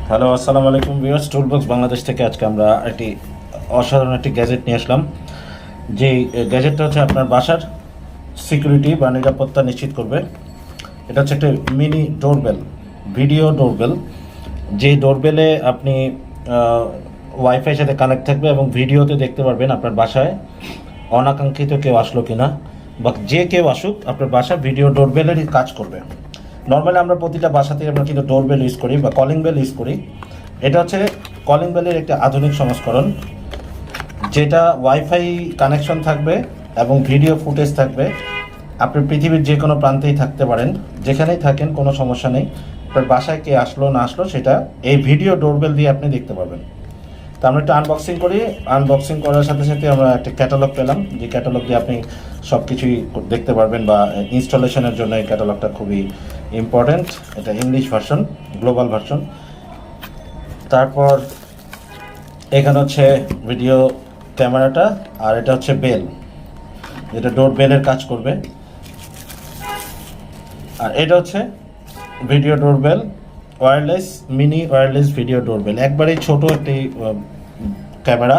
Hello, আসসালামু আলাইকুম viewers. Toolbox Bangladesh থেকে আজকে আমরা একটি অসাধারণ একটি গ্যাজেট নিয়ে আসলাম। যে গ্যাজেটটা হচ্ছে আপনার বাসার সিকিউরিটি বা নিরাপত্তা নিশ্চিত করবে। এটা হচ্ছে একটা মিনি ডোরবেল, ভিডিও ডোরবেল। যে ডোরবেলে আপনি ওয়াইফাইয়ের সাথে কানেক্ট থাকবে এবং ভিডিওতে দেখতে পারবেন আপনার বাসায় অনাকাঙ্ক্ষিত কেউ আসলো কিনা, বা যে কেউ আসুক আপনার বাসা ভিডিও ডোরবেলেরই কাজ করবে। নর্মালি আমরা প্রতিটা বাসাতেই আমরা কিন্তু ডোরবেল ইউজ করি বা কলিং বেল ইউজ করি। এটা হচ্ছে কলিং বেলের একটা আধুনিক সংস্করণ, যেটা ওয়াইফাই কানেকশন থাকবে এবং ভিডিও ফুটেজ থাকবে। আপনি পৃথিবীর যে কোনো প্রান্তেই থাকতে পারেন, যেখানেই থাকেন কোনো সমস্যা নেই। আপনার বাসায় কে আসলো না আসলো সেটা এই ভিডিও ডোরবেল দিয়ে আপনি দেখতে পারবেন। তো আমরা একটা আনবক্সিং করি। আনবক্সিং করার সাথে সাথে আমরা একটা ক্যাটালগ পেলাম, যে ক্যাটালগ দিয়ে আপনি সব কিছুই দেখতে পারবেন, বা ইনস্টলেশনের জন্য এই ক্যাটালগটা খুবই ইম্পর্ট্যান্ট। এটা ইংলিশ ভার্সন, গ্লোবাল ভার্সন। তারপর এখানে হচ্ছে ভিডিও ক্যামেরাটা, আর এটা হচ্ছে বেল, যেটা ডোর বেলের কাজ করবে। আর এটা হচ্ছে video doorbell, wireless, mini wireless video doorbell, একবারেই ছোট একটি ক্যামেরা।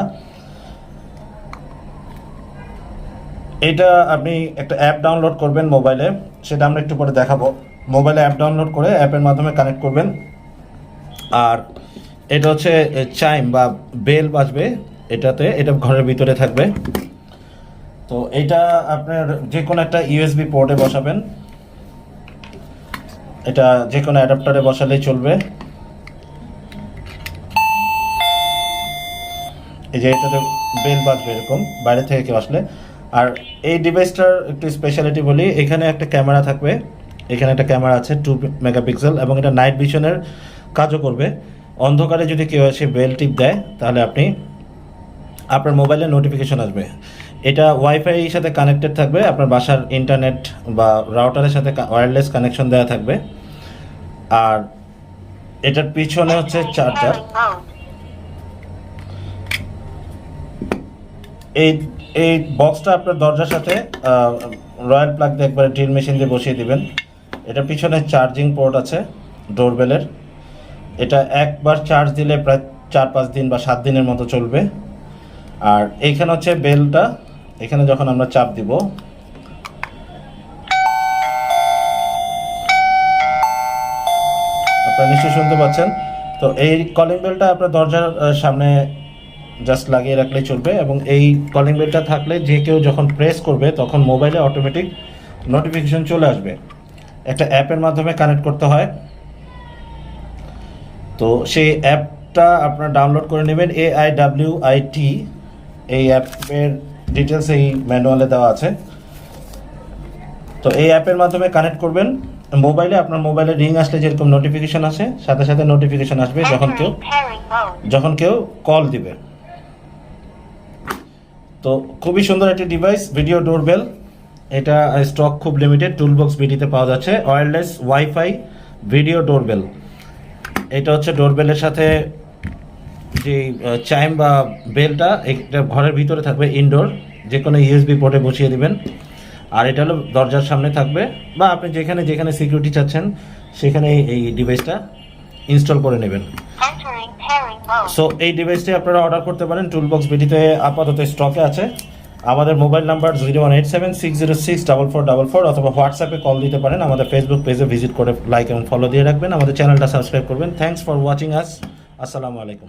এটা আপনি একটা অ্যাপ ডাউনলোড করবেন মোবাইলে, সেটা আমরা একটু পরে দেখাবো। মোবাইলে অ্যাপ ডাউনলোড করে অ্যাপের মাধ্যমে কানেক্ট করবেন। আর এটা হচ্ছে চাইম বা বেল বাজবে এটাতে, এটা ঘরের ভিতরে থাকবে। তো এটা আপনার যে কোনো একটা ইউএসবি পোর্টে বসাবেন, এটা যে কোনো অ্যাডাপ্টারে বসালেই চলবে। এই যে এটাতে বেল বাজবে এরকম বাইরে থেকে কেউ আসলে। আর এই ডিভাইসটার একটু স্পেশালিটি বলি, এখানে একটা ক্যামেরা থাকবে। এখানে একটা ক্যামেরা আছে 2 মেগাপিক্সেল, এবং এটা নাইট ভিশনের কাজও করবে। অন্ধকারে যদি কেউ এসে বেল টিপ দেয় তাহলে আপনার মোবাইলে নোটিফিকেশন আসবে। এটা ওয়াইফাই সাথে কানেক্টেড থাকবে, আপনার বাসার ইন্টারনেট বা রাউটারের সাথে ওয়্যারলেস কানেকশন দেওয়া থাকবে। আর এটার পিছনে হচ্ছে চার্জার। এই বক্সটা আপনার দরজার সাথে রয়্যাল প্লাগ দিয়ে একবারে ড্রিল মেশিন দিয়ে বসিয়ে দিবেন। এটা পিছনে চার্জিং পোর্ট আছে ডোরবেলের। এটা একবার চার্জ দিলে প্রায় 4-5 দিন বা 7 দিনের মতো চলবে। আর এইখানে হচ্ছে বেলটা, এখানে যখন আমরা চাপ দিব আপনারা নিশ্চয়ই শুনতে পাচ্ছেন। তো এই কলিং বেলটা আপনার দরজার সামনে জাস্ট লাগিয়ে রাখলেই চলবে, এবং এই কলিং বেলটা থাকলে যে কেউ যখন প্রেস করবে তখন মোবাইলে অটোমেটিক নোটিফিকেশন চলে আসবে। একটা অ্যাপের মাধ্যমে কানেক্ট করতে হয়। তো সেই অ্যাপটা আপনারা ডাউনলোড করে নেবেন, AIWIT। এই অ্যাপের ডিটেলস এই ম্যানুয়ালে দেওয়া আছে। তো এই অ্যাপের মাধ্যমে কানেক্ট করবেন মোবাইলে। আপনার মোবাইলে রিং আসলে যেরকম নোটিফিকেশন আসে, সাথে সাথে নোটিফিকেশন আসবে যখন কেউ কল দিবে। তো খুবই সুন্দর একটি ডিভাইস, ভিডিও ডোরবেল। এটা স্টক খুব লিমিটেড, টুলবক্স বিডিতে পাওয়া যাচ্ছে। Wireless wifi video doorbell. এটা হচ্ছে ডোরবেলের সাথে যে চাইম বা বেলটা, এটা ঘরের ভিতরে থাকবে, ইনডোর, যে কোনো ইউএসবি পোর্টে বসিয়ে দিবেন। আর এটা হলো দরজার সামনে থাকবে, বা আপনি যেখানে যেখানে সিকিউরিটি চাচ্ছেন সেখানে এই ডিভাইসটা ইনস্টল করে নেবেন। সো এই ডিভাইসটি আপনারা অর্ডার করতে পারেন, টুলবক্স বিডিতে আপাতত স্টকে আছে। আমাদের মোবাইল নাম্বার 01876064444, অথবা হোয়াটসঅ্যাপে কল দিতে পারেন। আমাদের ফেসবুক পেজে ভিজিট করে লাইক এবং ফলো দিয়ে রাখবেন। আমাদের চ্যানেলটা সাবস্ক্রাইব করবেন। থ্যাংকস ফর ওয়াচিং আস। আসসালামু আলাইকুম।